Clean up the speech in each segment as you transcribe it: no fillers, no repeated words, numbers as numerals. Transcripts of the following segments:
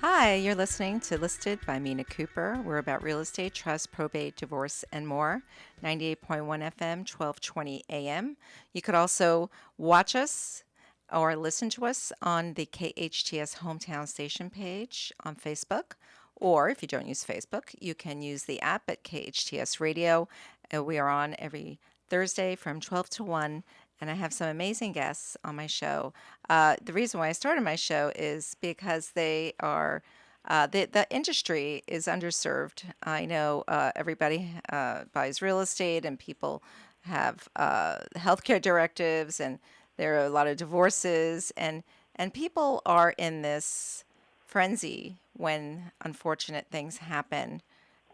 Hi, you're listening to Listed by Mina Kuper. We're about real estate, trust, probate, divorce, and more. 98.1 FM, 1220 AM. You could also watch us or listen to us on the KHTS Hometown Station page on Facebook. Or if you don't use Facebook, you can use the app at KHTS Radio. We are on every Thursday from 12 to 1, and I have some amazing guests on my show. The reason why I started my show is because they are the industry is underserved. I know everybody buys real estate, and people have healthcare directives, and there are a lot of divorces, and people are in this frenzy when unfortunate things happen,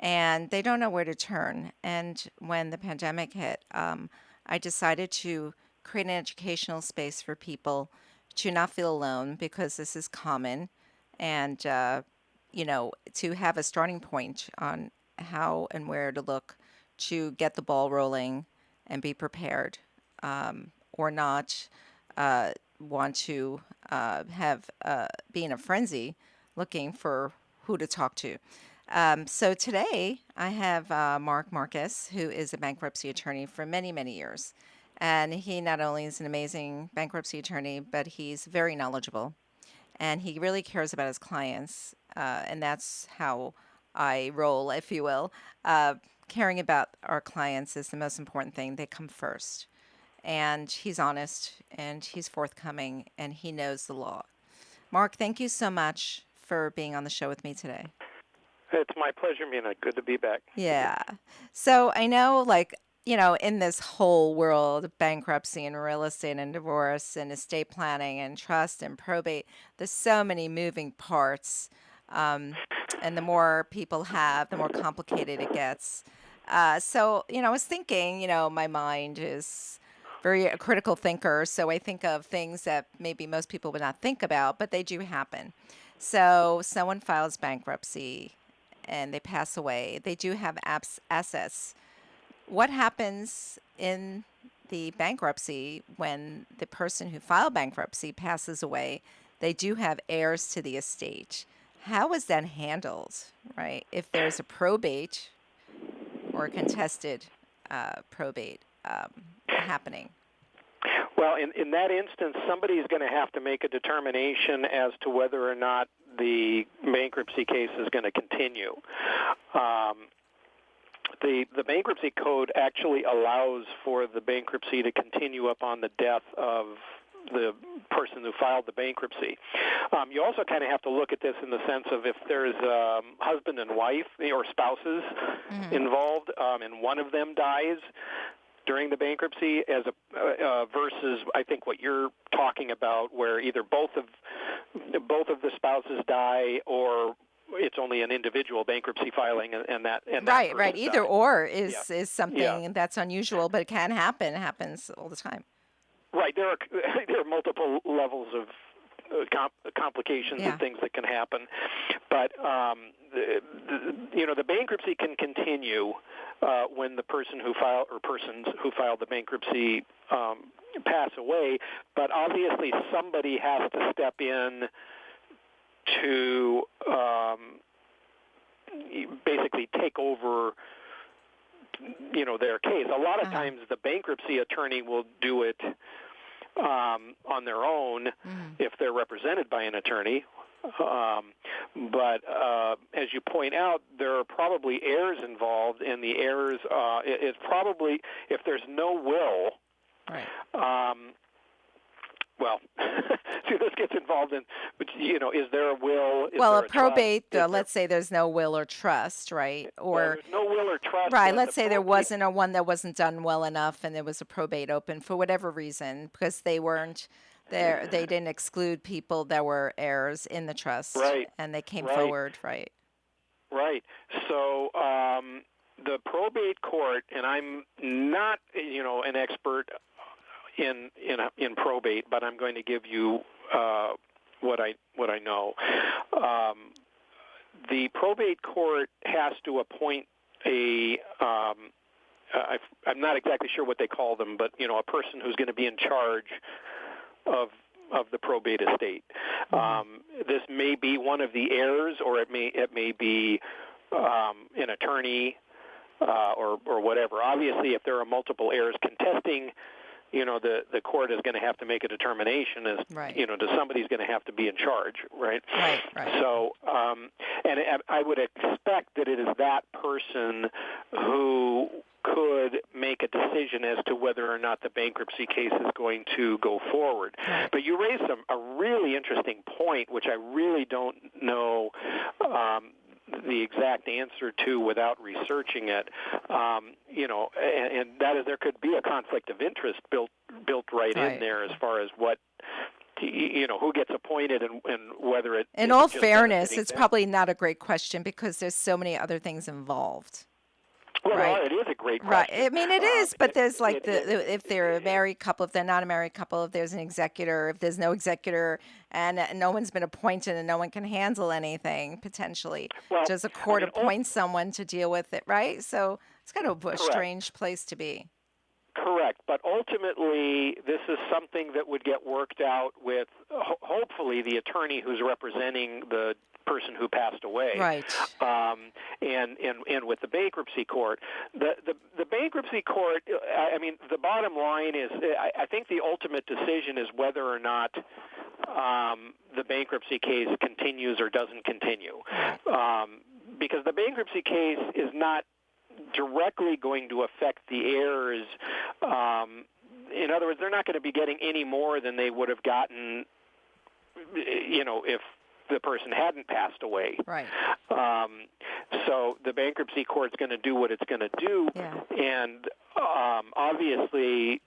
and they don't know where to turn. And when the pandemic hit, I decided to create an educational space for people to not feel alone because this is common, and to have a starting point on how and where to look to get the ball rolling and be prepared, or not want to have be in a frenzy looking for who to talk to. So today I have Mark Marcus, who is a bankruptcy attorney for many, many years. And he not only is an amazing bankruptcy attorney, but he's very knowledgeable, and he really cares about his clients. And that's how I roll, if you will. Caring about our clients is the most important thing. They come first. And he's honest, and he's forthcoming, and he knows the law. Mark, thank you so much for being on the show with me today. It's my pleasure, Mina. Good to be back. Yeah. So I know, in this whole world of bankruptcy and real estate and divorce and estate planning and trust and probate, there's so many moving parts. Um, and the more people have, the more complicated it gets. I was thinking, my mind is very a critical thinker. So I think of things that maybe most people would not think about, but they do happen. So someone files bankruptcy and they pass away. They do have assets. What happens in the bankruptcy when the person who filed bankruptcy passes away? They do have heirs to the estate. How is that handled, right? If there's a probate or a contested probate happening. Well, in that instance, somebody is going to have to make a determination as to whether or not the bankruptcy case is going to continue. The bankruptcy code actually allows for the bankruptcy to continue upon the death of the person who filed the bankruptcy. You also kind of have to look at this in the sense of if there's husband and wife or spouses involved, and one of them dies during the bankruptcy, as a versus I think what you're talking about, where either both of the spouses die, or it's only an individual bankruptcy filing, and that right. Either died. or is something that's unusual, but it can happen. It happens all the time. Right. There are multiple levels of complications and things that can happen, but the bankruptcy can continue when the person who filed or persons who filed the bankruptcy pass away. But obviously, somebody has to step in to basically take over their case. A lot of times the bankruptcy attorney will do it on their own if they're represented by an attorney. But as you point out, there are probably heirs involved, and the heirs is probably, if there's no will, right. Well, see, this gets involved in, is there a will? Well, a probate, let's say there's no will or trust, right? Or there's no will or trust. Right, let's say there wasn't, or one that wasn't done well enough, and there was a probate open for whatever reason, because they weren't there, they didn't exclude people that were heirs in the trust, right, and they came forward, right? Right. So the probate court, and I'm not, an expert in probate, but I'm going to give you what I know. The probate court has to appoint I'm not exactly sure what they call them, but a person who's going to be in charge of of the probate estate. This may be one of the heirs, or it may be an attorney or whatever. Obviously, if there are multiple heirs contesting, the court is going to have to make a determination as, somebody's going to have to be in charge, right? Right. So, and I would expect that it is that person who could make a decision as to whether or not the bankruptcy case is going to go forward. Right. But you raised a really interesting point, which I really don't know the exact answer to without researching it. And that is there could be a conflict of interest built right in there as far as what who gets appointed and whether it. In all fairness, it's probably not a great question because there's so many other things involved. Well, it is a great question. Right. I mean, it is, but there's if they're a married couple, if they're not a married couple, if there's an executor, if there's no executor, and no one's been appointed and no one can handle anything, potentially. Well, does a court appoint someone to deal with it, right? So it's kind of a strange place to be. Correct. But ultimately, this is something that would get worked out with, hopefully, the attorney who's representing the person who passed away, right? And with the bankruptcy court, the bankruptcy court. I mean, the bottom line is, I think the ultimate decision is whether or not the bankruptcy case continues or doesn't continue, because the bankruptcy case is not directly going to affect the heirs. In other words, they're not going to be getting any more than they would have gotten, if the person hadn't passed away. Right. So the bankruptcy court's going to do what it's going to do, and obviously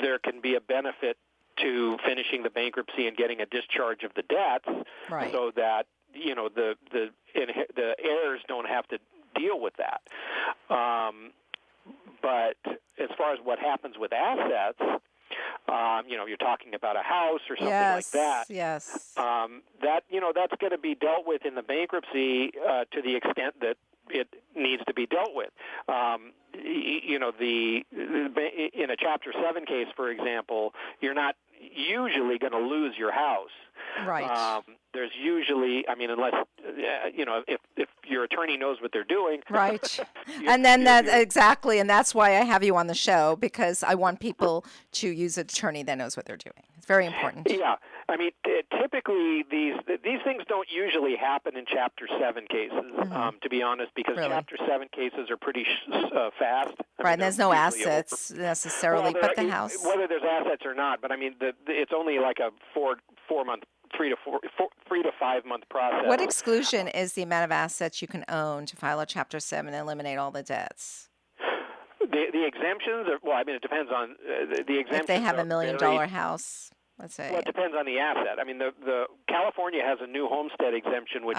there can be a benefit to finishing the bankruptcy and getting a discharge of the debts, so that the heirs don't have to deal with that. But as far as what happens with assets, you're talking about a house or something like that. Yes. That's going to be dealt with in the bankruptcy to the extent that it needs to be dealt with. In a Chapter 7 case, for example, you're not usually going to lose your house. Right. There's usually, unless, if your attorney knows what they're doing. Right. And then exactly, and that's why I have you on the show, because I want people to use an attorney that knows what they're doing. It's very important. Yeah. Typically these things don't usually happen in Chapter 7 cases, to be honest, because Chapter 7 cases are pretty fast. And there's no assets necessarily, but the house. Whether there's assets or not, but it's only like a 4-month, 3 to 5 month process. What exclusion is the amount of assets you can own to file a Chapter 7 and eliminate all the debts? The exemptions are, it depends on the exemptions. If they have $1 million house, let's say. Well, it depends on the asset. The California has a new homestead exemption, which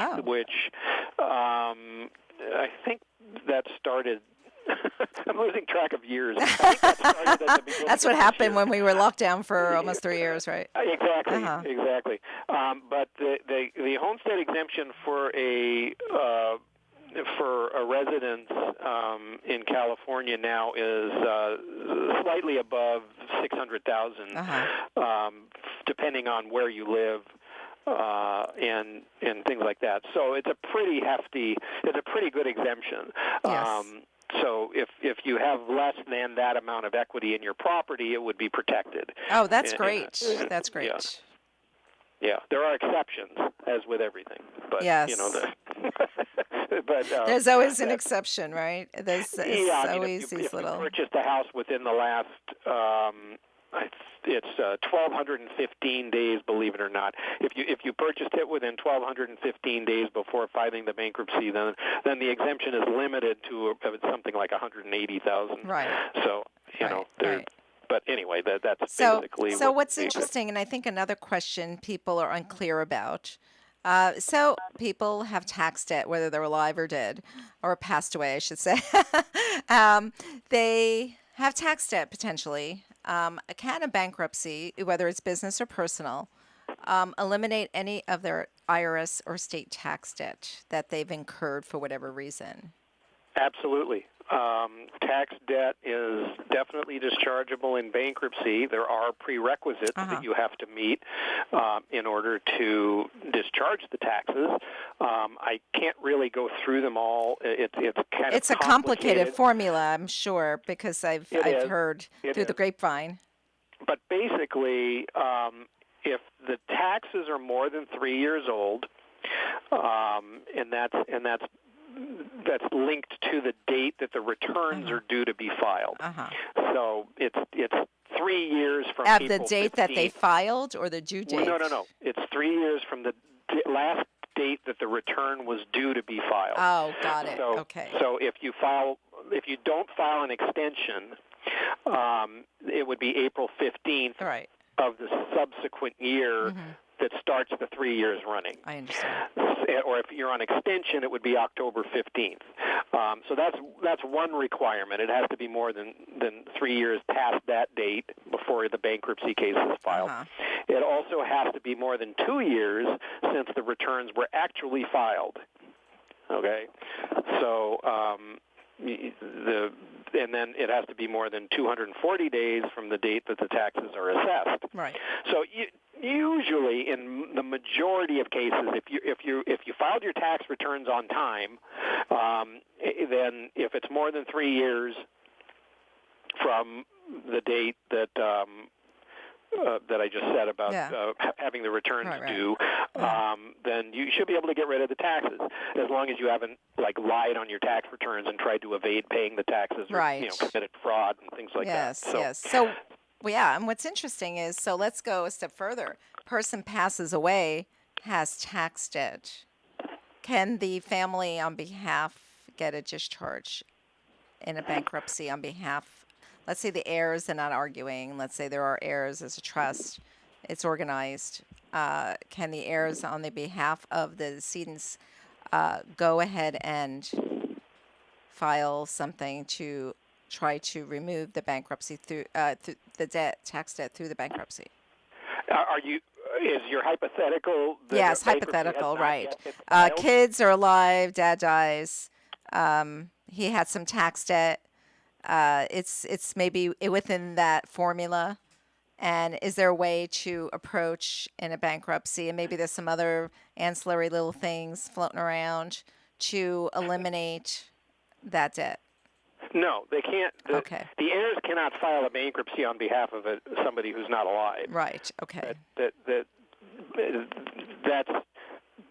I think that started. I'm losing track of years. I think that started at the beginning. That's what happened when we were locked down for almost 3 years, right? Exactly. But the homestead exemption for a residence in California now is slightly above $600,000, depending on where you live. And things like that. So it's a pretty good exemption. Yes. So if you have less than that amount of equity in your property, it would be protected. Oh, that's great. That's great. Yeah, there are exceptions, as with everything. But, yes. But there's always an exception, right? There's always if little. you purchased a house within the last, it's 1,215 days, believe it or not. If you purchased it within 1,215 days before filing the bankruptcy, then the exemption is limited to something like 180,000. Right. So right. But anyway, that's basically. So what's interesting, and I think another question people are unclear about. So people have tax debt, whether they're alive or dead, or passed away, I should say. They have tax debt potentially. Can a bankruptcy, whether it's business or personal, eliminate any of their IRS or state tax debt that they've incurred for whatever reason? Absolutely. tax debt is definitely dischargeable in bankruptcy. There are prerequisites that you have to meet in order to discharge the taxes. I can't really go through them all. It's a complicated formula, I'm sure, because I've heard through the grapevine. But basically, if the taxes are more than 3 years old, and that's linked to the date that the returns are due to be filed. So it's 3 years from at April the date 15th. that they filed, or the due date? No. It's 3 years from the last date that the return was due to be filed. Oh, got it. So, okay. So if you don't file an extension, it would be April 15th of the subsequent year that starts the 3 years running. I understand. Or if you're on extension, it would be October 15th. So that's one requirement. It has to be more than 3 years past that date before the bankruptcy case is filed. It also has to be more than 2 years since the returns were actually filed. Okay, so and then it has to be more than 240 days from the date that the taxes are assessed. Right. So usually, in the majority of cases, if you filed your tax returns on time, then if it's more than 3 years from the date that I just said about having the returns due, then you should be able to get rid of the taxes as long as you haven't lied on your tax returns and tried to evade paying the taxes or committed fraud and things like that. So, and what's interesting is, so let's go a step further. Person passes away, has tax debt. Can the family on behalf get a discharge in a bankruptcy on behalf? Let's say the heirs are not arguing. Let's say there are heirs as a trust. It's organized. Can the heirs on the behalf of the decedents go ahead and file something to try to remove the bankruptcy through the tax debt through the bankruptcy? Is your hypothetical? Yes, hypothetical, right. Kids are alive, dad dies. He had some tax debt. It's maybe within that formula. And is there a way to approach in a bankruptcy, and maybe there's some other ancillary little things floating around to eliminate that debt? No, they can't. Okay. The heirs cannot file a bankruptcy on behalf of somebody who's not alive. Right. Okay.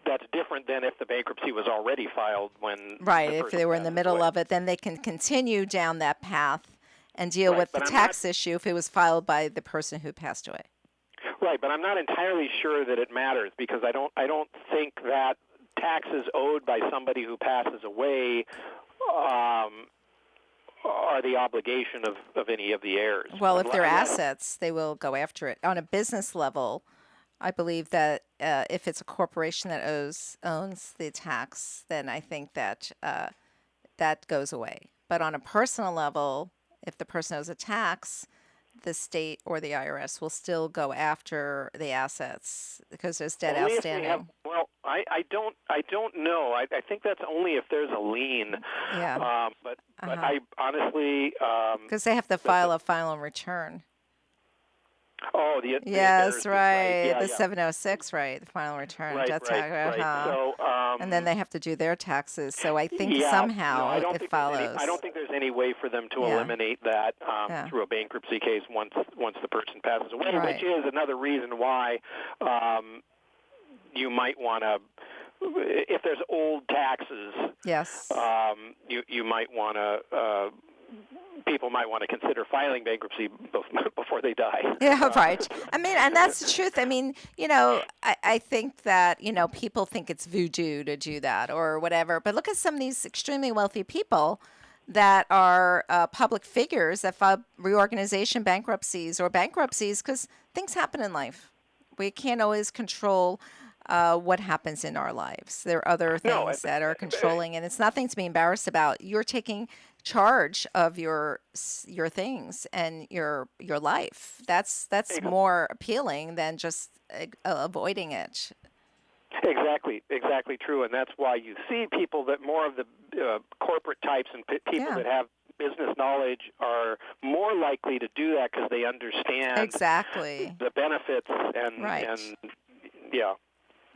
That's different than if the bankruptcy was already filed when. Right. If they were in the middle of it, then they can continue down that path and deal with the tax issue if it was filed by the person who passed away. Right, but I'm not entirely sure that it matters because I don't think that taxes owed by somebody who passes away are the obligation of any of the heirs. Well, if they're assets, they will go after it. On a business level, I believe that if it's a corporation that owns the tax, then I think that that goes away. But on a personal level, if the person owes a tax, the state or the IRS will still go after the assets because there's debt outstanding. I don't know. I think that's only if there's a lien. Yeah. But I honestly because they have to file a final return. Oh, yes, right. Yeah, the 706, right? The final return. Right. So, and then they have to do their taxes. So I think somehow it follows. I don't think there's any way for them to eliminate that through a bankruptcy case once the person passes away, which is another reason why you might want to, if there's old taxes. Yes. You might want to. People might want to consider filing bankruptcy before they die. Yeah, right. I mean, and that's the truth. I mean, I think that, people think it's voodoo to do that or whatever. But look at some of these extremely wealthy people that are public figures that file reorganization bankruptcies or bankruptcies because things happen in life. We can't always control what happens in our lives. There are other things that are controlling, and it's nothing to be embarrassed about. You're taking charge of your things and your life. That's more appealing than just avoiding it. Exactly true, and that's why you see people that more of the corporate types and people that have business knowledge are more likely to do that because they understand the benefits and yeah.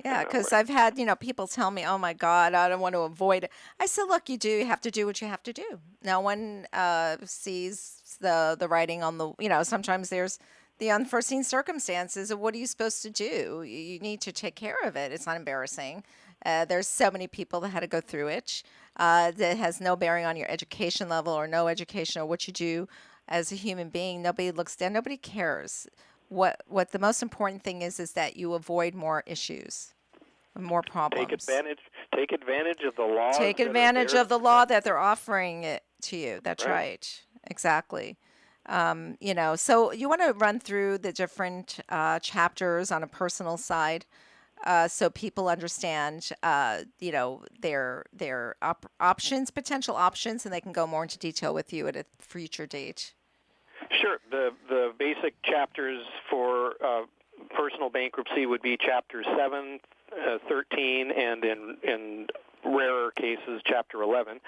Yeah, because I've had, people tell me, oh, my God, I don't want to avoid it. I said, look, you have to do what you have to do. No one sees the writing on the, sometimes there's the unforeseen circumstances of what are you supposed to do? You need to take care of it. It's not embarrassing. There's so many people that had to go through it. That has no bearing on your education level or no education or what you do as a human being. Nobody looks down. Nobody cares. What the most important thing is that you avoid more issues, more problems. Take advantage of the laws. Take advantage of the law that they're offering it to you. That's right. Exactly. So you want to run through the different chapters on a personal side, so people understand, their options, potential options, and they can go more into detail with you at a future date. Sure. The basic chapters for personal bankruptcy would be Chapter 7, 13, and in rarer cases, Chapter 11.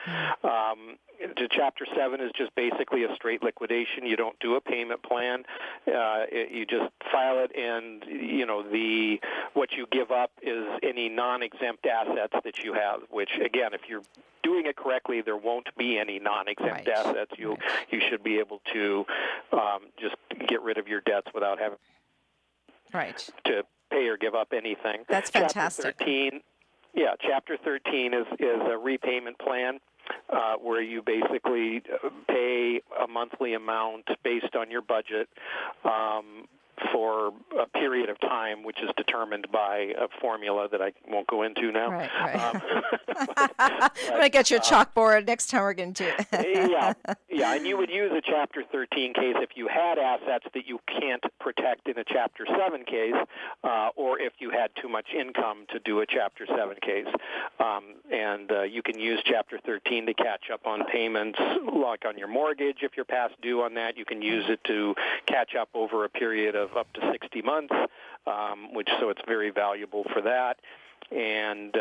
Chapter 7 is just basically a straight liquidation. You don't do a payment plan. You just file it, and what you give up is any non-exempt assets that you have, which, again, if you're doing it correctly, there won't be any non-exempt assets. You should be able to just get rid of your debts without having to pay or give up anything. That's fantastic. Chapter 13 is a repayment plan. Where you basically pay a monthly amount based on your budget for a period of time, which is determined by a formula that I won't go into now. Right. I'm going to get you a chalkboard next time we're going to do it. Yeah, and you would use a Chapter 13 case if you had assets that you can't protect in a Chapter 7 case, or if you had too much income to do a Chapter 7 case. And you can use Chapter 13 to catch up on payments, like on your mortgage. If you're past due on that, you can use it to catch up over a period of up to 60 months, so it's very valuable for that. And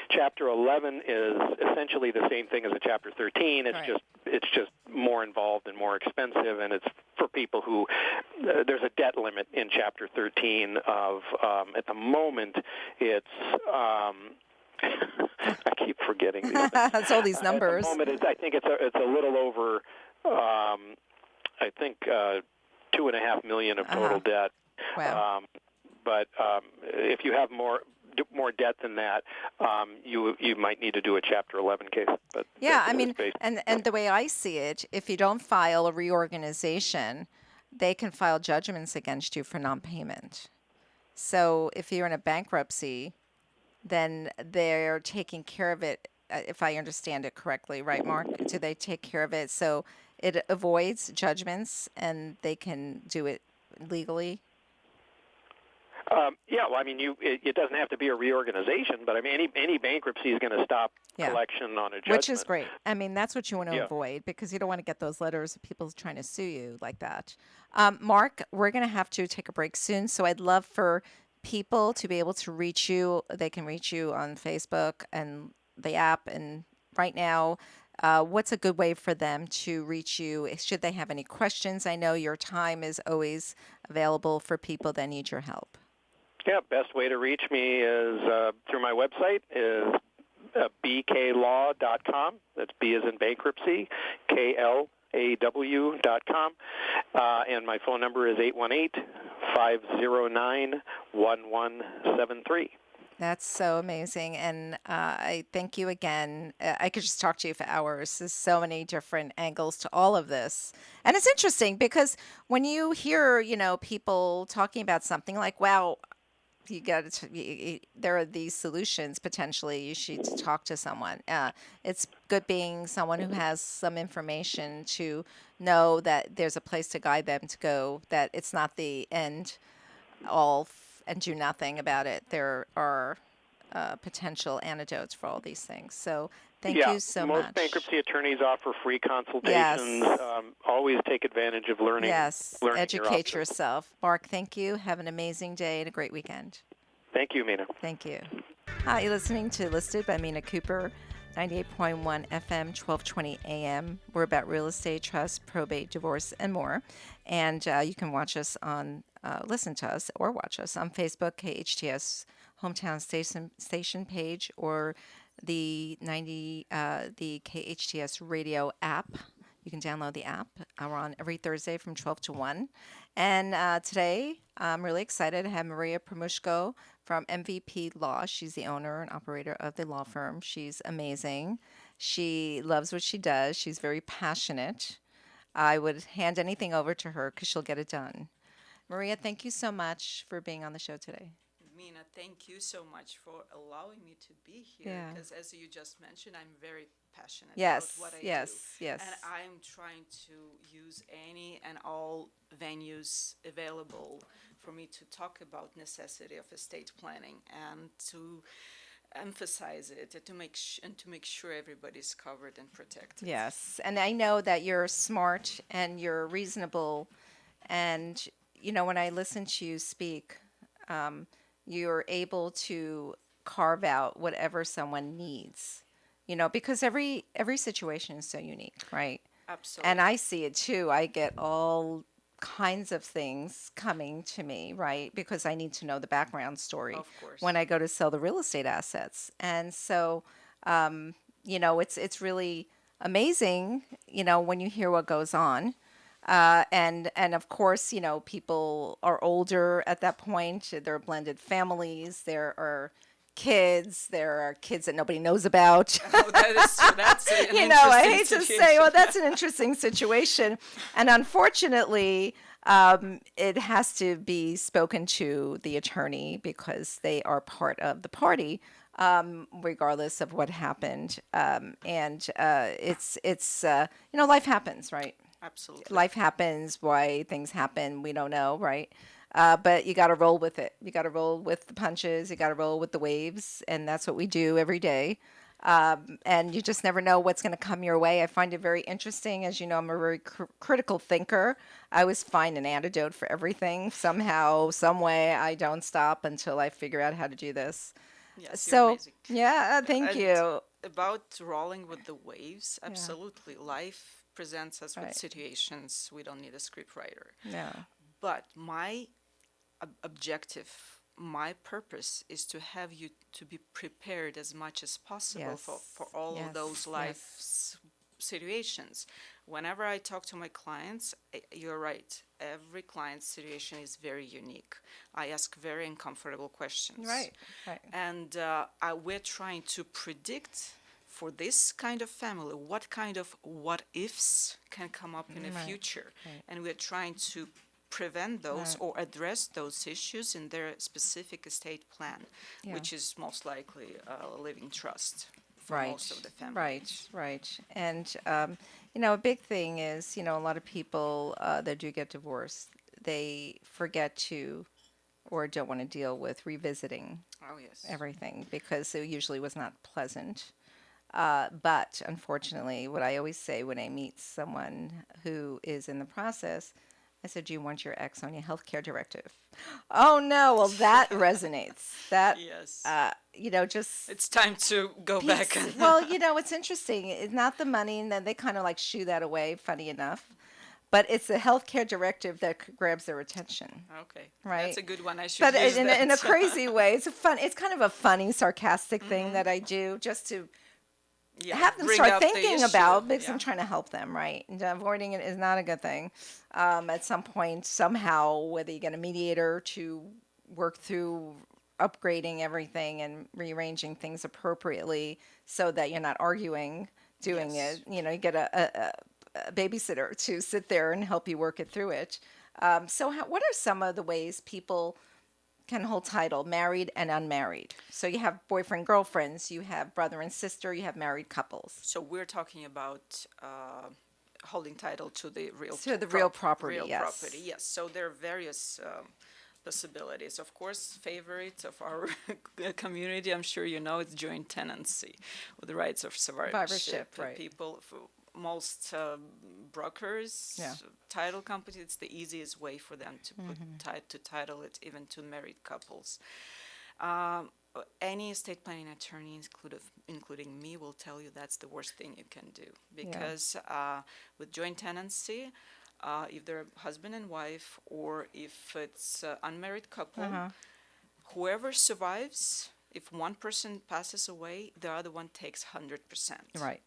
Chapter 11 is essentially the same thing as a Chapter 13. It's just more involved and more expensive, and it's for people who there's a debt limit in Chapter 13 of at the moment it's I keep forgetting these things. That's all these numbers. At the moment, I think it's a little over I think $2.5 million of total debt. Wow. But if you have more debt than that, you might need to do a Chapter 11 case. But and the way I see it, if you don't file a reorganization, they can file judgments against you for non-payment. So if you're in a bankruptcy, then they're taking care of it, if I understand it correctly, right, Mark? Do they take care of it so it avoids judgments and they can do it legally? It doesn't have to be a reorganization, but any bankruptcy is going to stop collection on a judgment. Which is great. That's what you want to avoid, because you don't want to get those letters of people trying to sue you like that. Mark, we're going to have to take a break soon, so I'd love for people to be able to reach you. They can reach you on Facebook and the app, and right now, what's a good way for them to reach you? Should they have any questions? I know your time is always available for people that need your help. Yeah, best way to reach me is through my website is bklaw.com. That's B as in bankruptcy, KLAW.com. And my phone number is 818-509-1173. That's so amazing, and I thank you again. I could just talk to you for hours. There's so many different angles to all of this. And it's interesting because when you hear, people talking about something like, wow, there are these solutions, potentially you should talk to someone. It's good being someone who has some information to know that there's a place to guide them to go, that it's not the end all and do nothing about it. There are potential antidotes for all these things. So thank you so much. Most bankruptcy attorneys offer free consultations. Yes. Always take advantage of learning. Yes, educate yourself. Mark, thank you. Have an amazing day and a great weekend. Thank you, Mina. Thank you. Hi, you're listening to Listed by Mina Kuper, 98.1 FM, 1220 AM. We're about real estate, trust, probate, divorce, and more. And you can watch us on, listen to us or watch us on Facebook, KHTS Hometown Station page, or the the KHTS radio app. You can download the app. We're on every Thursday from 12 to 1. And today, I'm really excited to have Maria Pirmushko from MVP Law. She's the owner and operator of the law firm. She's amazing. She loves what she does. She's very passionate. I would hand anything over to her because she'll get it done. Maria, thank you so much for being on the show today. Mina, thank you so much for allowing me to be here. Yeah. Because as you just mentioned, I'm very passionate Yes, about what I yes, do. yes. And I'm trying to use any and all venues available for me to talk about necessity of estate planning and to emphasize it and to make sure everybody's covered and protected. Yes, and I know that you're smart and you're reasonable, and when I listen to you speak, you're able to carve out whatever someone needs. Because every situation is so unique, right? Absolutely. And I see it too. I get all kinds of things coming to me, right? Because I need to know the background story Of course. when I go to sell the real estate assets. And so, it's really amazing, when you hear what goes on. And of course, people are older at that point. There are blended families. There are kids. There are kids that nobody knows about. Oh, that is true. That's an I interesting hate to situation. say, well, that's an interesting situation. And unfortunately, it has to be spoken to the attorney because they are part of the party, regardless of what happened. Life happens, right? Absolutely. Life happens, why things happen, we don't know, right? But you got to roll with it. You got to roll with the punches. You got to roll with the waves, and that's what we do every day. And you just never know what's going to come your way. I find it very interesting. As you know, I'm a very critical thinker. I always find an antidote for everything. Somehow, some way, I don't stop until I figure out how to do this. Yes, you're amazing. Yeah, thank And you. about rolling with the waves, absolutely. Life presents us with situations. We don't need a script writer. No. But my objective, my purpose is to have you to be prepared as much as possible for all of those life situations. Whenever I talk to my clients, you're right. Every client's situation is very unique. I ask very uncomfortable questions. Right. And we're trying to predict for this kind of family what kind of what ifs can come up in the future. Right. And we're trying to prevent those or address those issues in their specific estate plan, which is most likely a living trust for most of the families. Right. And, a big thing is, a lot of people that do get divorced, they forget to or don't want to deal with revisiting everything because it usually was not pleasant. But unfortunately, what I always say when I meet someone who is in the process, I said, do you want your ex on your healthcare directive? Oh, no. Well, that resonates. That, just... It's time to go back. Well, it's interesting. It's not the money, and then they kind of like shoo that away, funny enough. But it's the healthcare directive that grabs their attention. Okay. Right? That's a good one. I should but use that. in a crazy way. It's kind of a funny, sarcastic thing that I do just to... have them start thinking about because I'm trying to help them, right? And avoiding it is not a good thing. At some point, somehow, whether you get a mediator to work through upgrading everything and rearranging things appropriately so that you're not arguing doing it. You get a babysitter to sit there and help you work it through it. What are some of the ways people can hold title, married and unmarried? So you have boyfriend, girlfriends, you have brother and sister, you have married couples. So we're talking about holding title to the real real property. Yes. So there are various possibilities. Of course, favorite of our community, I'm sure you know, it's joint tenancy with the rights of survivorship. Right. People, most brokers, title companies, it's the easiest way for them to put to title it even to married couples. Um, any estate planning attorney, including me, will tell you that's the worst thing you can do because with joint tenancy, if they're husband and wife or if it's unmarried couple, whoever survives, if one person passes away, the other one takes 100%. Right.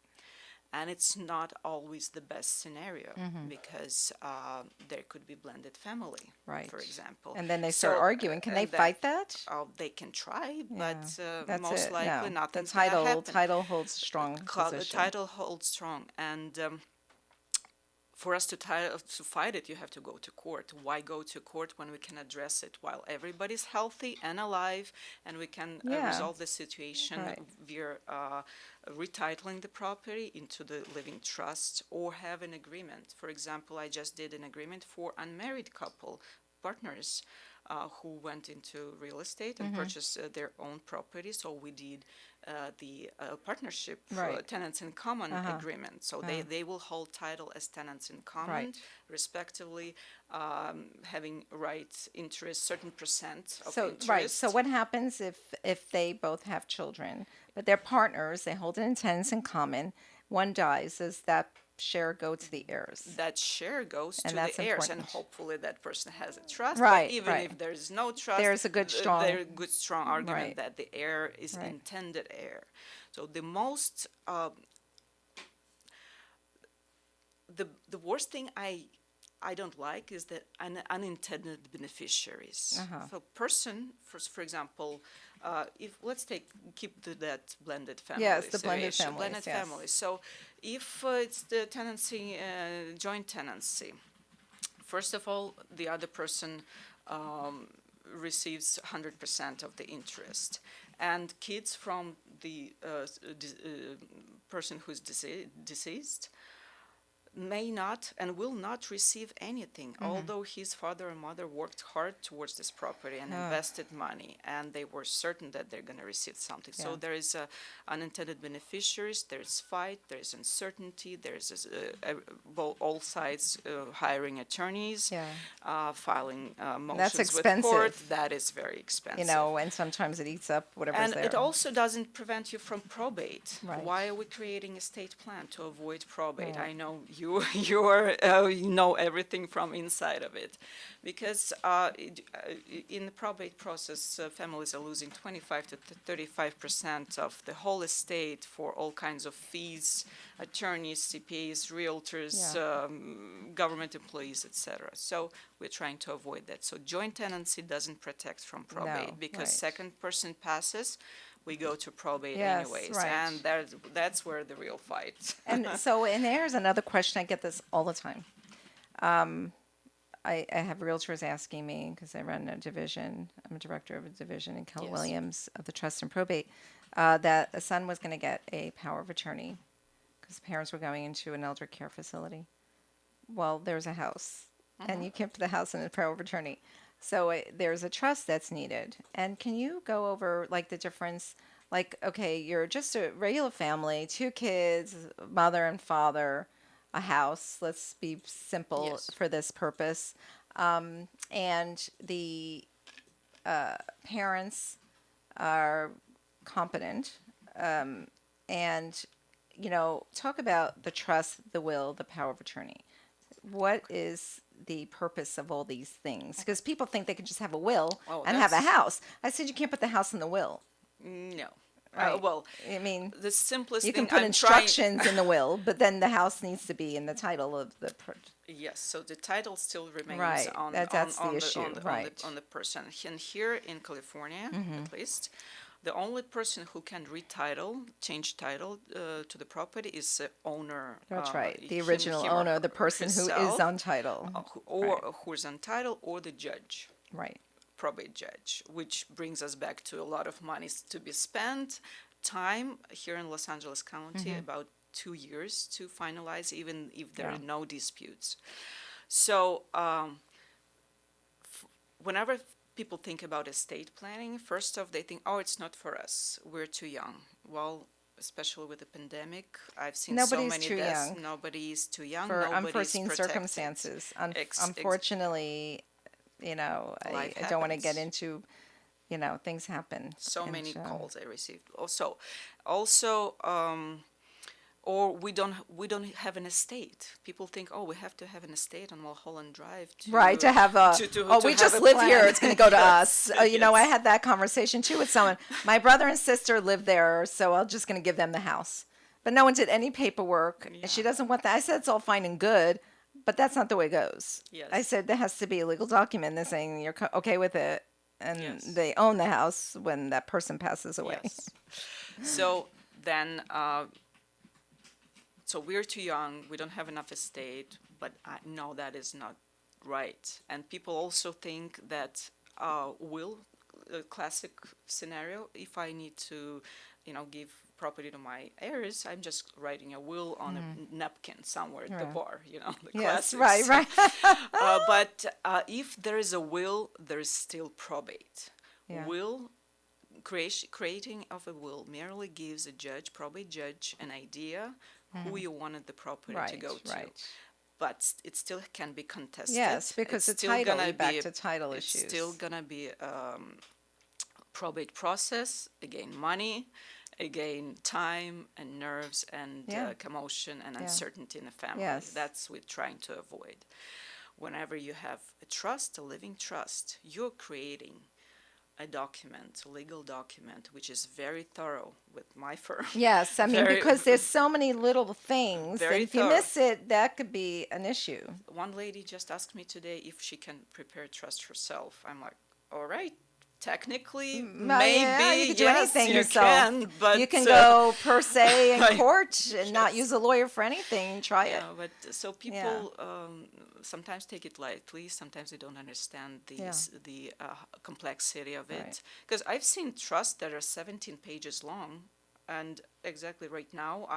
And it's not always the best scenario because there could be blended family, Right. for example. And then they start arguing. Can they fight that? They can try, but That's most it. likely No. nothing's The going to happen. title holds strong The position. title holds strong, and for us to fight it, you have to go to court. Why go to court when we can address it while everybody's healthy and alive, and we can resolve the situation via retitling the property into the living trust or have an agreement. For example, I just did an agreement for unmarried couple partners who went into real estate and purchased their own property. So we did the partnership tenants in common agreement. So they will hold title as tenants in common, respectively, having rights, interest, certain percent of interest. Right. So what happens if they both have children, but they're partners, they hold it in tenants in common, one dies, does that share go to the heirs? That share goes to the heirs, important. and hopefully that person has a trust. Right, but even if there's no trust, there's a good strong argument that the heir is intended heir. So the most the worst thing I don't like is the unintended beneficiaries. So person, for example, if let's keep that blended family. Yes, the blended families. Family. So if it's the tenancy, joint tenancy, first of all, the other person receives 100% of the interest, and kids from the person who's deceased may not and will not receive anything, although his father and mother worked hard towards this property and invested money, and they were certain that they're going to receive something. So there is unintended beneficiaries, there's fight, there's uncertainty, there's all sides hiring attorneys, filing motions with court. That is very expensive. And sometimes it eats up whatever's there. And it also doesn't prevent you from probate. Right. Why are we creating a state plan? To avoid probate. I know you know everything from inside of it, because in the probate process, families are losing 25 to 35% of the whole estate for all kinds of fees, attorneys, CPAs, realtors, government employees, etc. So we're trying to avoid that. So joint tenancy doesn't protect from probate because second person passes, we go to probate anyways, and that's where the real fight. And there's another question. I get this all the time. I have realtors asking me, because I run a division, I'm a director of a division in Keller Williams of the Trust and Probate, that a son was going to get a power of attorney because parents were going into an elder care facility. Well, there's a house, and you can't put the house in a power of attorney. So there's a trust that's needed. And can you go over the difference? Okay, you're just a regular family, 2 kids, mother and father, a house. Let's be simple for this purpose. And the parents are competent. And, talk about the trust, the will, the power of attorney. What is the purpose of all these things? Because people think they can just have a will and have a house. I said you can't put the house in the will. No. Right. Well, I mean, the simplest you thing can put instructions in the will, but then the house needs to be in the title of the. Yes, so the title still remains on that's the issue. On the person. And here in California, at least, the only person who can retitle, change title to the property is the owner. That's right. The original owner, the person who is on title. Who is on title, or the judge. Right. Probate judge, which brings us back to a lot of money to be spent. Time here in Los Angeles County, about 2 years to finalize, even if there are no disputes. So whenever people think about estate planning, first off, they think, it's not for us. We're too young. Well, especially with the pandemic, I've seen so many deaths. Nobody is too young. For unforeseen circumstances. Unfortunately, I don't want to get into things happen. So And, many calls I received. Also, or we don't have an estate. People think, oh, we have to have an estate on Mulholland Drive right, to have a, to we have just a live plan. here, it's going to go to Yes, us. I yes. had that conversation too with someone. My brother and sister live there, so I'm just going to give them the house. But no one did any paperwork, and she Yeah. doesn't want that. I said, it's all fine and good, but that's not the way it goes. Yes. I said, there has to be a legal document that's saying you're okay with it, and Yes. they own the house when that person passes away. Yes. So then, so we're too young, we don't have enough estate, but no, that is not right. And people also think that will, a classic scenario, if I need to, give property to my heirs, I'm just writing a will on a napkin somewhere at the bar, the Yes, classics. right. But if there is a will, there is still probate. Yeah. Creating of a will merely gives a probate judge, an idea who you wanted the property to go to. Right. But it still can be contested. Yes, because it's the title, you're back to title it's issues. It's still gonna be probate process, again money, again time and nerves and commotion and uncertainty in the family. Yes. That's what we're trying to avoid. Whenever you have a trust, a living trust, you're creating a document, a legal document, which is very thorough with my firm. Yes, I mean, because there's so many little things that if you miss it, that could be an issue. One lady just asked me today if she can prepare a trust herself. I'm like, all right. Technically, maybe you can do anything you yourself. Can, but you can go per se in court and not use a lawyer for anything. Try it. But so people sometimes take it lightly. Sometimes they don't understand the complexity of it. Because I've seen trusts that are 17 pages long. And exactly right now,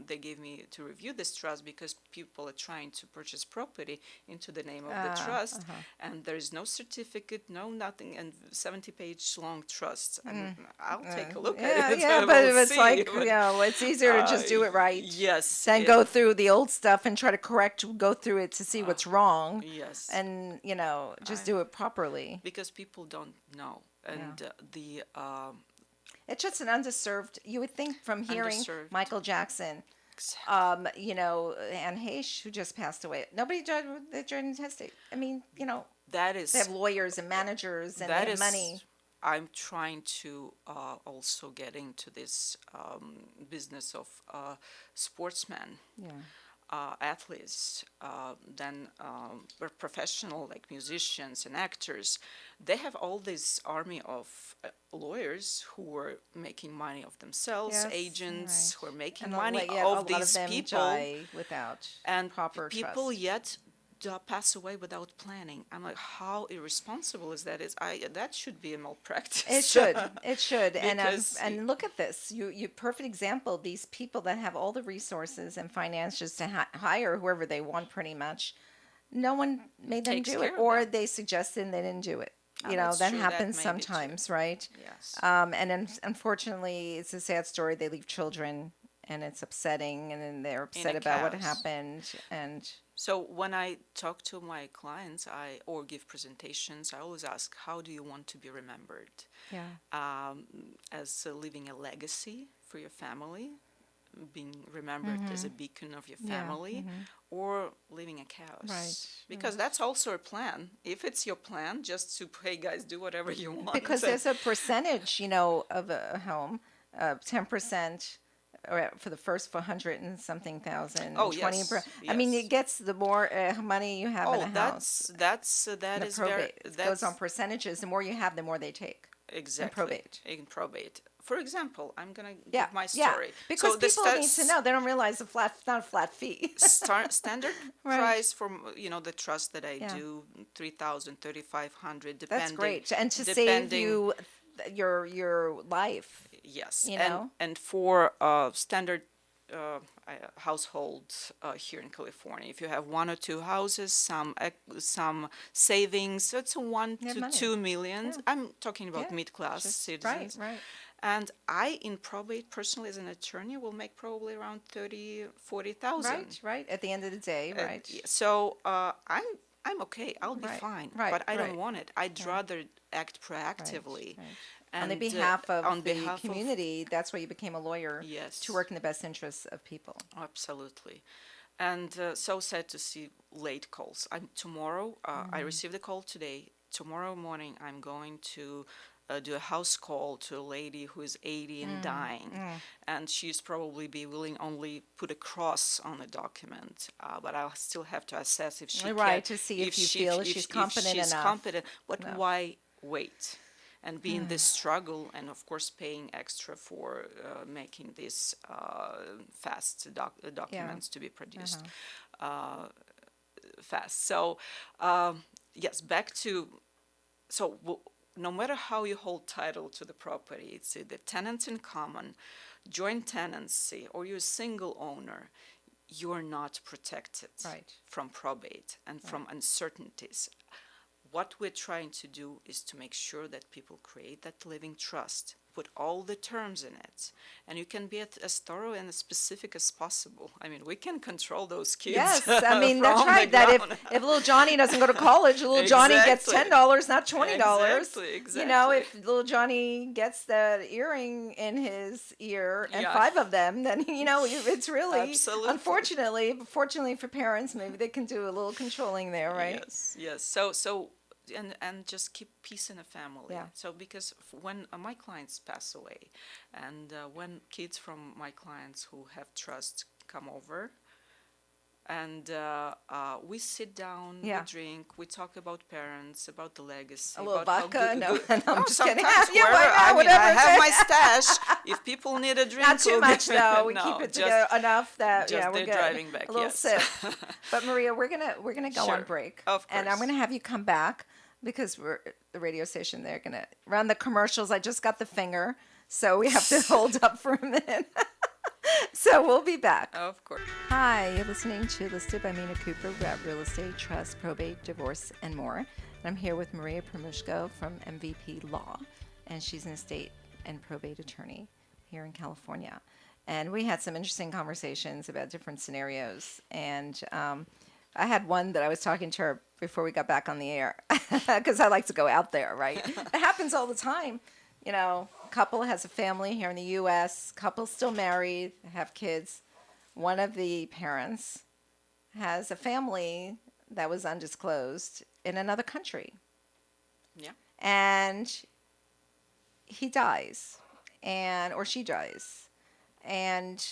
they gave me to review this trust because people are trying to purchase property into the name of the trust, and there is no certificate, no nothing, and 70-page long trust. And I'll take a look at it. Yeah, but it's like, it's easier to just do it right. Yes. Than go through the old stuff and try to go through it to see what's wrong. Yes. And, just do it properly. Because people don't know. And it's just an underserved. You would think from hearing Michael Jackson, exactly. Anne Heche, who just passed away. Nobody joined the intestate. I mean, that is. They have lawyers and managers and they have money. I'm trying to also get into this business of sportsmen. Yeah. Athletes, then professional like musicians and actors, they have all this army of lawyers who are making money of themselves, agents who are making money of these people, without and proper people trust. Yet pass away without planning. I'm like, how irresponsible is that? That should be a malpractice. It should. And look at this. You perfect example. These people that have all the resources and finances to hire whoever they want, pretty much. No one made them do it, or they suggested and they didn't do it. That happens sometimes, right? Yes. And unfortunately, it's a sad story. They leave children, and it's upsetting, and then they're upset about what happened, and. So when I talk to my clients, or give presentations, I always ask, how do you want to be remembered? Yeah. As leaving a legacy for your family, being remembered as a beacon of your family, or leaving a chaos. Right. Because that's also a plan. If it's your plan, just to, hey guys, do whatever you want. Because there's a percentage, of a home, 10%. Or for the first 400 and something thousand. Oh, 20 yes. I mean, it gets the more money you have in a house. That is probate. It goes on percentages. The more you have, the more they take. Exactly. In probate. For example, I'm gonna give my story. Yeah. Because so people need to know. They don't realize it's not a flat fee. Standard price for the trust that I do, $3,000, $3,500, depending. That's great, and to save you your life. Yes, and for standard households here in California, if you have one or two houses, some savings, so it's $1 to $2 million. Yeah. I'm talking about mid-class citizens. Right. And I, in probate, personally, as an attorney, will make probably around $30,000, $40,000. Right. At the end of the day, right. So I'm okay. I'll be Right, fine. right, But I don't right. want it. I'd Yeah. rather act Right, proactively. right. On the And behalf of on the behalf of, community, that's why you became a lawyer, to yes, work in the best interests of people. absolutely. And so sad to see late calls. Tomorrow, I received a call today. Tomorrow morning, I'm going to do a house call to a lady who is 80 and dying, and she's probably be willing only put a cross on the document, but I'll still have to assess if she Right, can, to see if you she, feel that she's competent if she's enough. competent. But No. why wait? And be in this struggle, and of course paying extra for making these fast documents to be produced fast. So yes, back to no matter how you hold title to the property, it's the tenants in common, joint tenancy, or you're a single owner, you're not protected Right. from probate and from uncertainties. What we're trying to do is to make sure that people create that living trust, put all the terms in it, and you can be as thorough and as specific as possible. I mean, we can control those kids. Yes, I mean that's from right. the That ground. if little Johnny doesn't go to college, little Johnny gets Exactly. $10, not $20. Exactly, You know, exactly. if little Johnny gets that earring in his ear and Yeah. 5 of them, then it's really Absolutely. unfortunately, but fortunately for parents, maybe they can do a little controlling there, right? Yes, yes. So and just keep peace in the family. Yeah. So because when my clients pass away, and when kids from my clients who have trust come over, and we sit down, Yeah. we drink, we talk about parents, about the legacy, A little about vodka? No, I'm oh, just kidding. sometimes Yeah, wherever, why not? I mean, I Whatever. have my stash. If people need a drink, Not too we'll much get- though. We no, keep it just, together enough that just we're they're good. driving back. A little Yes. sip. But Maria, we're gonna go on Sure. break, Of and I'm course. gonna have you come back because we're the radio station. They're gonna run the commercials. I just got the finger, so we have to hold up for a minute. So we'll be back. Of course. Hi, you're listening to Listed by Mina Kuper about real estate, trust, probate, divorce, and more. And I'm here with Maria Pirmushko from MVP Law, and she's an estate and probate attorney here in California. And we had some interesting conversations about different scenarios. And I had one that I was talking to her before we got back on the air because I like to go out there, right? It happens all the time. You know, couple has a family here in the U.S., couple still married, have kids. One of the parents has a family that was undisclosed in another country. Yeah. And he dies, or she dies. And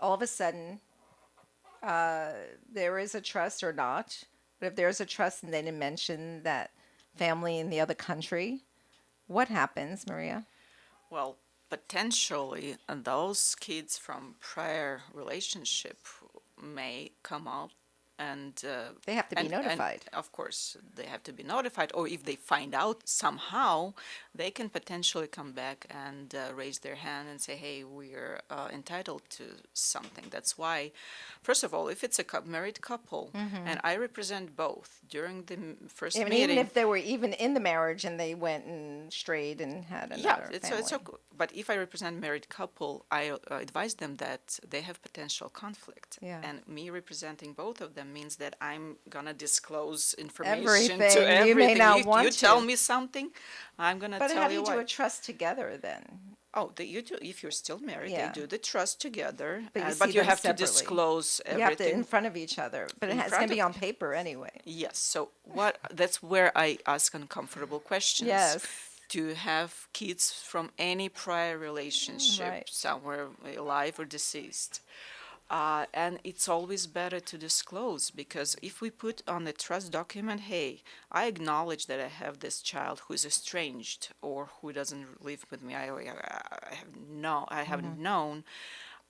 all of a sudden, there is a trust or not. But if there's a trust and they didn't mention that family in the other country, what happens, Maria? Well, potentially those kids from prior relationship may come out and They have to be notified. And of course, they have to be notified. Or if they find out somehow, they can potentially come back and raise their hand and say, "Hey, we're entitled to something." That's why, first of all, if it's a married couple, and I represent both during the first meeting, Even if they were even in the marriage and they went and strayed and had another family. it's okay. But if I represent married couple, I advise them that they have potential conflict. Yeah. And me representing both of them means that I'm gonna disclose information Everything. to everything. You may not want you tell to. me something, I'm gonna But tell how you do you what. do a trust together then? Oh, you do. If you're still married, Yeah. they do the trust together, But you but see you them have to separately. disclose You have to everything. in front of each other. But In it's front going to be of- on paper anyway. Yes. So that's where I ask uncomfortable questions. Yes. Do you have kids from any prior relationship, Right. somewhere alive or deceased? And it's always better to disclose, because if we put on the trust document, hey, I acknowledge that I have this child who is estranged or who doesn't live with me. I haven't known.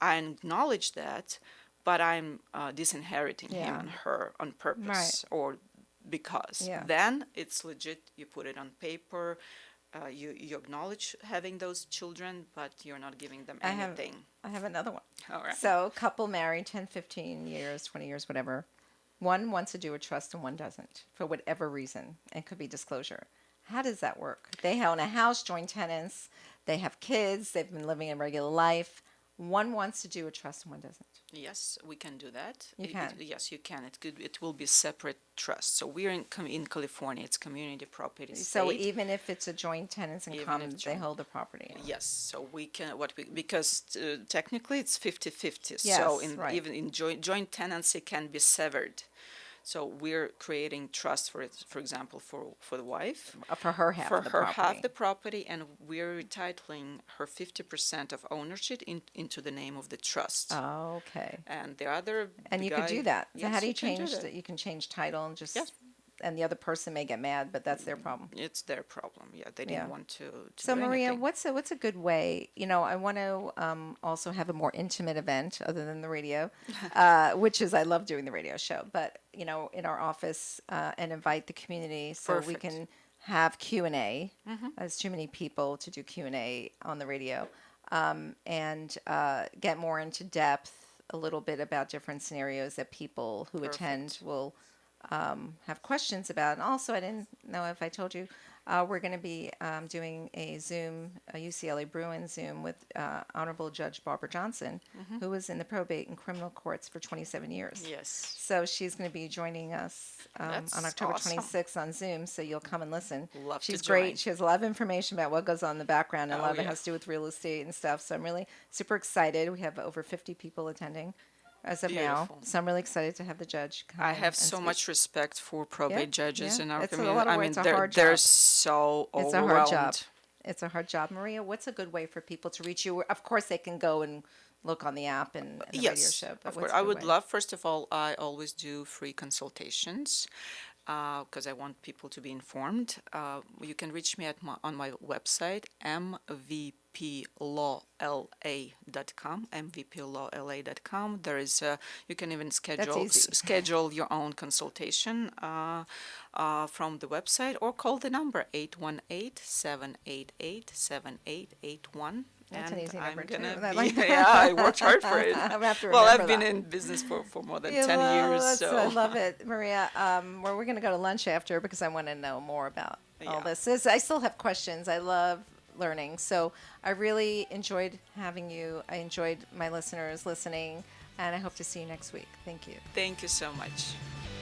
I acknowledge that, but I'm disinheriting him Yeah. and her on purpose or because. Yeah. Then it's legit. You put it on paper. You acknowledge having those children, but you're not giving them anything. I have another one. All right. So couple married 10, 15 years, 20 years, whatever. One wants to do a trust and one doesn't for whatever reason. It could be disclosure. How does that work? They own a house, joint tenants. They have kids. They've been living a regular life. one wants to do a trust and one doesn't. Yes, we can do that. You can. Yes, you can. It will be separate trust. So we're in California. It's community property So state. even if it's a joint tenants in Even common, if they joint- hold the property. Yes, so we can because technically it's 50-50. Yes, so right. even in joint tenancy can be severed. So we're creating trust for example, for the wife, For her half for of the her property. half the property, and we're retitling her 50% of ownership into the name of the trust. Oh, okay. And the other And you guy, could do that. So yes, how do you can change that? that? You can change title and just, Yes. and the other person may get mad, but that's their problem. It's their problem. Yeah, they Yeah. didn't want to So do Maria, anything. what's a good way? I want to also have a more intimate event other than the radio, which is I love doing the radio show, but in our office and invite the community so we Perfect. can have Q&A. There's too many people to do Q&A on the radio, and get more into depth a little bit about different scenarios that people who attend Perfect. will have questions about. And also, I didn't know if I told you, we're going to be doing a Zoom, a UCLA Bruin Zoom with Honorable Judge Barbara Johnson, who was in the probate and criminal courts for 27 years. Yes. So she's going to be joining us That's on October awesome. 26th on Zoom, so you'll come and listen. Love to She's join. great. She has a lot of information about what goes on in the background, and a Oh, lot of it yeah. has to do with real estate and stuff. So I'm really super excited. We have over 50 people attending as of now. Beautiful. So I'm really excited to have the judge come I in have and so speak. much respect for probate judges yeah. in our It's a community. lot of I work. mean, It's a they're hard they're job. so It's a overwhelmed. hard job. It's a hard job. Maria, what's a good way for people to reach you? Of course, they can go and look on the app and the radio Yes, show. But of what's course. a I good would way? love, first of all, I always do free consultations because I want people to be informed. You can reach me on my website, mvplawla.com, mvplawla.com. There is you can even easy. schedule your own consultation from the website, or call the number 818-788-7881. That's an And easy I'm number, too. gonna I be, like that. yeah, I worked hard for it. I'm gonna have to Well, I've remember been that. in business for more than Yeah, 10 well, years, I so love it, Maria. Well, we're going to go to lunch after because I want to know more about all Yeah. this. I still have questions. I love learning. So I really enjoyed having you. I enjoyed my listeners listening, and I hope to see you next week. Thank you. thank you so much.